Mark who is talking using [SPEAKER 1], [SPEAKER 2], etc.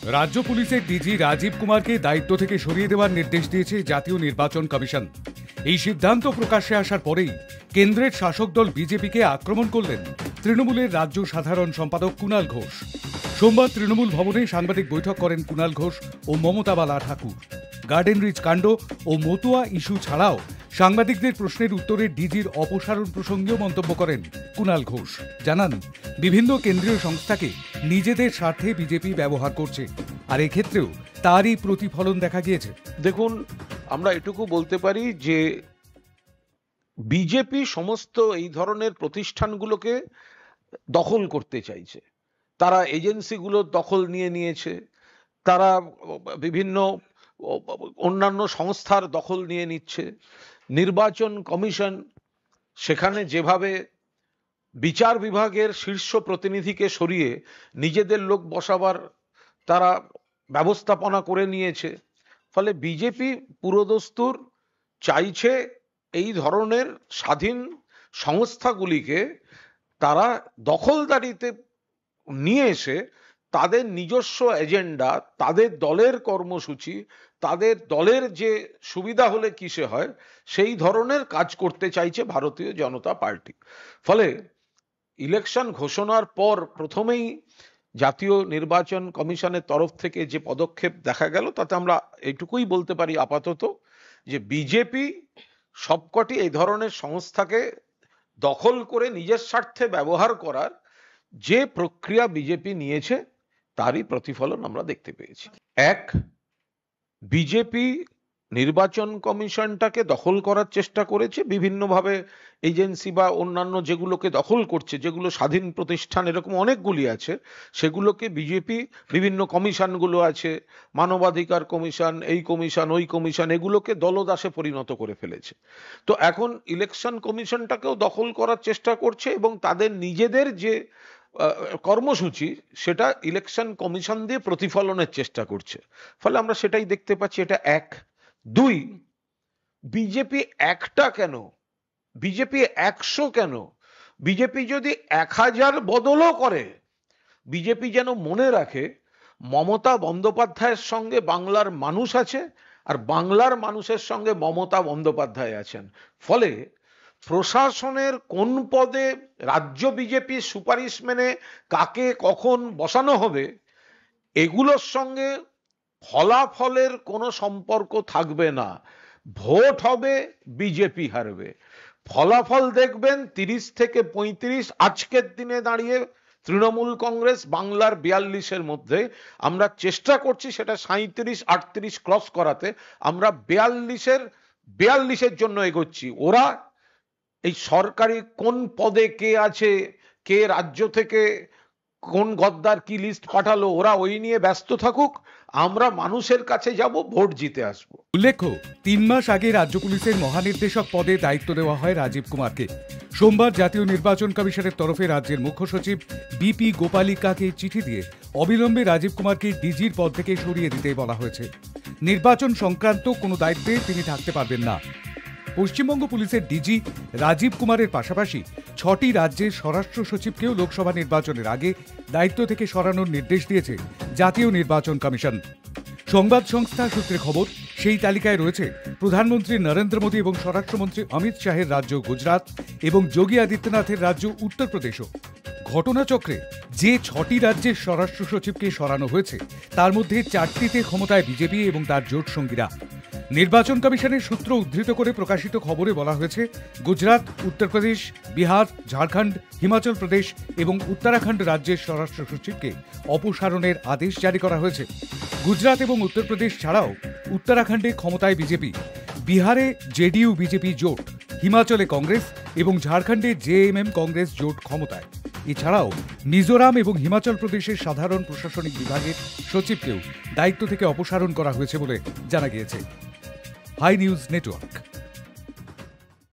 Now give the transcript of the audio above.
[SPEAKER 1] রাজ্য পুলিশের ডিজি রাজীব কুমারকে দায়িত্ব থেকে সরিয়ে দেওয়ার নির্দেশ দিয়েছে জাতীয় নির্বাচন কমিশন। এই সিদ্ধান্ত প্রকাশ্যে আসার পরেই কেন্দ্রের শাসক দল বিজেপিকে আক্রমণ করলেন তৃণমূলের রাজ্য সাধারণ সম্পাদক কুণাল ঘোষ। সোমবার তৃণমূল ভবনে সাংবাদিক বৈঠক করেন কুণাল ঘোষ ও মমতা বালা ঠাকুর। গার্ডেন রিচ কাণ্ড ও মতুয়া ইস্যু ছাড়াও সাংবাদিকদের প্রশ্নের উত্তরে ডিজির অপসারণ প্রসঙ্গেও মন্তব্য করেন কুণাল ঘোষ। জানান, বিভিন্ন কেন্দ্রীয় সংস্থাকে নিজেদের স্বার্থে বিজেপি ব্যবহার করছে, আর এক্ষেত্রেও তারই প্রতিফলন দেখা গিয়েছে।
[SPEAKER 2] দেখুন, আমরা এটুকু বলতে পারি যে বিজেপি সমস্ত এই ধরনের প্রতিষ্ঠানগুলোকে দখল করতে চাইছে। তারা এজেন্সিগুলো দখল নিয়েছে, তারা বিভিন্ন অন্যান্য সংস্থার দখল নিয়ে নিচ্ছে। নির্বাচন কমিশন সেখানে যেভাবে বিচার বিভাগের শীর্ষ প্রতিনিধিকে সরিয়ে নিজেদের লোক বসাবার তারা ব্যবস্থাপনা করে নিয়েছে, ফলে বিজেপি পুরোদস্তুর চাইছে এই ধরনের স্বাধীন সংস্থাগুলিকে তারা দখলদারিতে নিয়ে এসে তাদের নিজস্ব এজেন্ডা, তাদের দলের কর্মসূচি, তাদের দলের যে সুবিধা হলে কিসে হয় সেই ধরনের কাজ করতে চাইছে ভারতীয় জনতা পার্টি। ফলে ইলেকশন ঘোষণার পর প্রথমেই জাতীয় নির্বাচন কমিশনের তরফ থেকে যে পদক্ষেপ দেখা গেল, তাতে আমরা এইটুকুই বলতে পারি আপাতত যে বিজেপি সবকটি এই ধরনের সংস্থাকে দখল করে নিজের স্বার্থে ব্যবহার করার যে প্রক্রিয়া বিজেপি নিয়েছে তারই প্রতিফলন আমরা দেখতে পেয়েছি। এক, বিজেপি নির্বাচন কমিশনটাকে দখল করার চেষ্টা করেছে বিভিন্নভাবে, এজেন্সি বা অন্যান্য যেগুলোকে দখল করছে, যেগুলো স্বাধীন প্রতিষ্ঠান এরকম অনেকগুলি আছে, সেগুলোকে বিজেপি বিভিন্ন কমিশনগুলো আছে, মানবাধিকার কমিশন, এই কমিশন ওই কমিশন, এগুলোকে দলদাসে পরিণত করে ফেলেছে। তো এখন ইলেকশন কমিশনটাকেও দখল করার চেষ্টা করছে এবং তাদের নিজেদের যে কর্মসূচি সেটা ইলেকশন কমিশন দিয়ে প্রতিফলনের চেষ্টা করছে। ফলে আমরা সেটাই দেখতে পাচ্ছি। এটা এক। দুই, বিজেপি একটা কেন, বিজেপি 100 কেন? বিজেপি যদি 1000 বদলও করে, বিজেপি যেন মনে রাখে মমতা বন্দ্যোপাধ্যায়ের সঙ্গে বাংলার মানুষ আছে, আর বাংলার মানুষের সঙ্গে মমতা বন্দ্যোপাধ্যায় আছেন। ফলে প্রশাসনের কোন পদে রাজ্য বিজেপির সুপারিশ মেনে কাকে কখন বসানো হবে, এগুলোর সঙ্গে ফলাফলের কোনো সম্পর্ক থাকবে না। ভোট হবে, বিজেপি হারবে। ফলাফল দেখবেন 30 থেকে 35, আজকের দিনে দাঁড়িয়ে তৃণমূল কংগ্রেস বাংলার 42-এর মধ্যে, আমরা চেষ্টা করছি সেটা 37-38 ক্রস করাতে। আমরা 42-এর জন্য এগোচ্ছি। ওরা এই সরকারি কোন পদে কে আছে, কে রাজ্য থেকে কোন গদ্দার কি লিস্ট পাঠালো, ওরা ওই নিয়ে ব্যস্ত থাকুক, আমরা মানুষের কাছে যাব, ভোট জিতে আসবো।
[SPEAKER 1] উল্লেখ্য, 3 মাস আগে রাজ্য পুলিশের মহানির্দেশক পদে দায়িত্ব দেওয়া হয় রাজীব কুমারকে। সোমবার জাতীয় নির্বাচন কমিশনের তরফে রাজ্যের মুখ্য সচিব বিপি গোপালিকাকে চিঠি দিয়ে অবিলম্বে রাজীব কুমারকে ডিজির পদ থেকে সরিয়ে দিতে বলা হয়েছে। নির্বাচন সংক্রান্ত কোনো দায়িত্বে তিনি থাকতে পারবেন না। পশ্চিমবঙ্গ পুলিশের ডিজি রাজীব কুমারের পাশাপাশি 6টি রাজ্যের স্বরাষ্ট্র সচিবকেও লোকসভা নির্বাচনের আগে দায়িত্ব থেকে সরানোর নির্দেশ দিয়েছে জাতীয় নির্বাচন কমিশন। সংবাদ সংস্থা সূত্রে খবর, সেই তালিকায় রয়েছে প্রধানমন্ত্রী নরেন্দ্র মোদী এবং স্বরাষ্ট্রমন্ত্রী অমিত শাহের রাজ্য গুজরাট এবং যোগী আদিত্যনাথের রাজ্য উত্তরপ্রদেশও। ঘটনাচক্রে যে 6টি রাজ্যের স্বরাষ্ট্র সচিবকে সরানো হয়েছে তার মধ্যে 4টিতে ক্ষমতায় বিজেপি এবং তার জোট সঙ্গীরা। নির্বাচন কমিশনের সূত্র উদ্ধৃত করে প্রকাশিত খবরে বলা হয়েছে, গুজরাট, উত্তরপ্রদেশ, বিহার, ঝাড়খণ্ড, হিমাচল প্রদেশ এবং উত্তরাখণ্ড রাজ্যের স্বরাষ্ট্র সচিবকে অপসারণের আদেশ জারি করা হয়েছে। গুজরাট এবং উত্তরপ্রদেশ ছাড়াও উত্তরাখণ্ডে ক্ষমতায় বিজেপি, বিহারে জেডিইউ বিজেপি জোট, হিমাচলে কংগ্রেস এবং ঝাড়খণ্ডে জেএমএম কংগ্রেস জোট ক্ষমতায়। এছাড়াও মিজোরাম এবং হিমাচল প্রদেশের সাধারণ প্রশাসনিক বিভাগের সচিবকেও দায়িত্ব থেকে অপসারণ করা হয়েছে বলে জানা গিয়েছে। Hi news network.